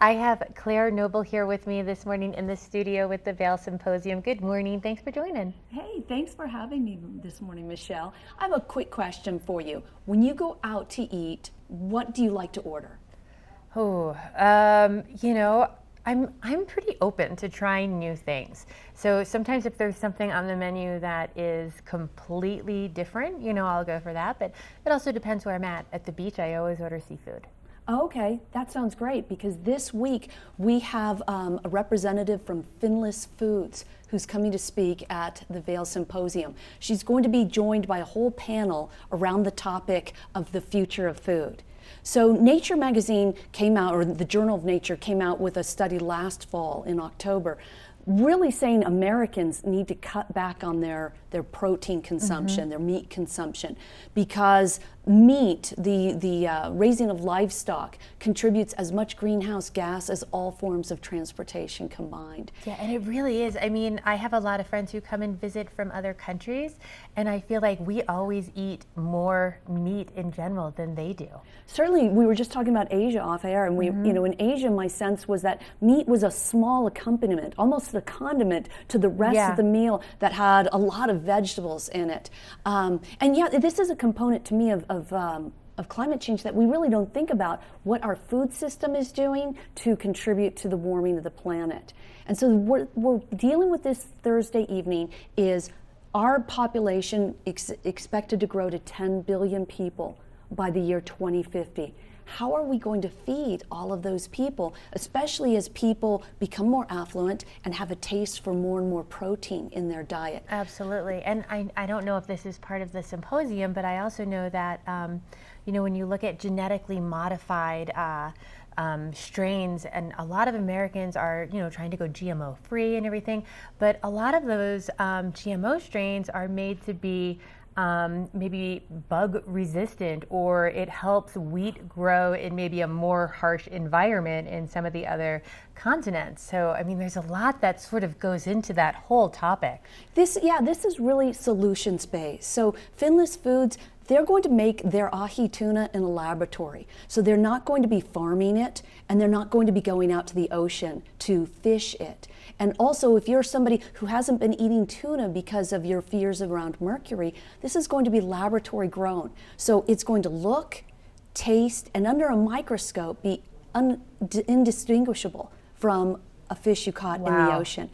I have Claire Noble here with me this morning in the studio with the Vail Symposium. Good morning. Thanks for joining. Hey, thanks for having me this morning, Michelle. I have a quick question for you. When you go out to eat, what do you like to order? Oh, I'm pretty open to trying new things. So sometimes if there's something on the menu that is completely different, I'll go for that. But it also depends where I'm at. At the beach, I always order seafood. Okay, that sounds great because this week we have a representative from Finless Foods who's coming to speak at the Vail Symposium. She's going to be joined by a whole panel around the topic of the future of food. So Nature magazine came out, or the Journal of Nature came out with a study last fall in October, really saying Americans need to cut back on their protein consumption, their meat consumption, because meat, the raising of livestock, contributes as much greenhouse gas as all forms of transportation combined. Yeah, and it really is. I mean, I have a lot of friends who come and visit from other countries, and I feel like we always eat more meat in general than they do. Certainly, we were just talking about Asia off air, and in Asia, my sense was that meat was a small accompaniment, almost a condiment to the rest of the meal that had a lot of vegetables in it. And yeah, this is a component to me of climate change that we really don't think about what our food system is doing to contribute to the warming of the planet. And so what we're dealing with this Thursday evening is our population expected to grow to 10 billion people by the year 2050. How are we going to feed all of those people, especially as people become more affluent and have a taste for more and more protein in their diet? Absolutely. And I don't know if this is part of the symposium, but I also know that, when you look at genetically modified strains, and a lot of Americans are, trying to go GMO free and everything, but a lot of those GMO strains are made to be maybe bug resistant, or it helps wheat grow in maybe a more harsh environment in some of the other continents. So, I mean, there's a lot that sort of goes into that whole topic. This is really solutions based. So, Finless Foods, they're going to make their ahi tuna in a laboratory. So they're not going to be farming it, and they're not going to be going out to the ocean to fish it. And also, if you're somebody who hasn't been eating tuna because of your fears around mercury, this is going to be laboratory grown. So it's going to look, taste, and under a microscope be indistinguishable from a fish you caught in the ocean.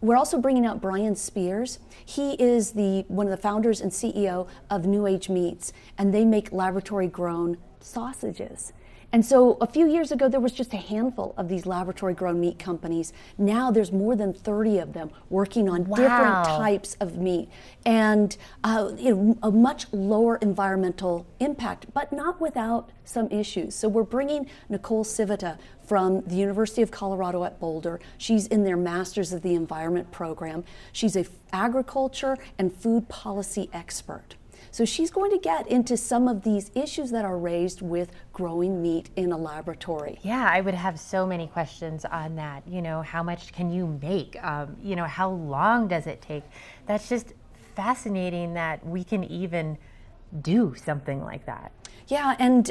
We're also bringing out Brian Spears. He is one of the founders and CEO of New Age Meats, and they make laboratory-grown sausages. And so a few years ago, there was just a handful of these laboratory-grown meat companies. Now there's more than 30 of them working on different types of meat, and a much lower environmental impact, but not without some issues. So we're bringing Nicole Civita from the University of Colorado at Boulder. She's in their Masters of the Environment program. She's an agriculture and food policy expert. So she's going to get into some of these issues that are raised with growing meat in a laboratory. Yeah, I would have so many questions on that. How much can you make? How long does it take? That's just fascinating that we can even do something like that. Yeah, and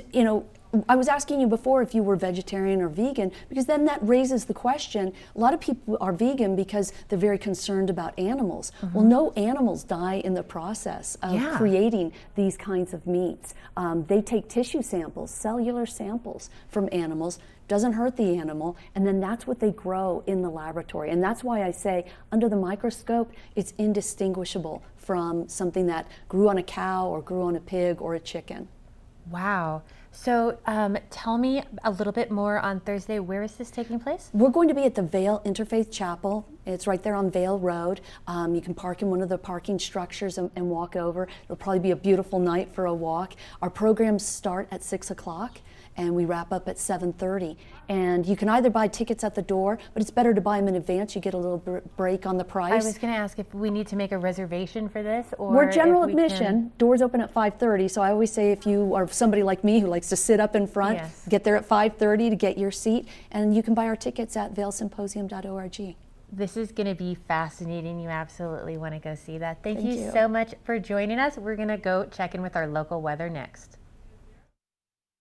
I was asking you before if you were vegetarian or vegan, because then that raises the question. A lot of people are vegan because they're very concerned about animals. Well, no animals die in the process of creating these kinds of meats. They take tissue samples, cellular samples from animals, doesn't hurt the animal, and then that's what they grow in the laboratory. And that's why I say under the microscope, it's indistinguishable from something that grew on a cow or grew on a pig or a chicken. Wow. So tell me a little bit more on Thursday. Where is this taking place? We're going to be at the Vail Interfaith Chapel. It's right there on Vail Road. You can park in one of the parking structures and walk over. It'll probably be a beautiful night for a walk. Our programs start at 6 o'clock. And we wrap up at 7:30. And you can either buy tickets at the door, but it's better to buy them in advance. You get a little break on the price. I was going to ask if we need to make a reservation for this, or we're general admission. Doors open at 5:30. So I always say if you are somebody like me who likes to sit up in front, get there at 5:30 to get your seat. And you can buy our tickets at vailsymposium.org. This is going to be fascinating. You absolutely want to go see that. Thank you so much for joining us. We're going to go check in with our local weather next.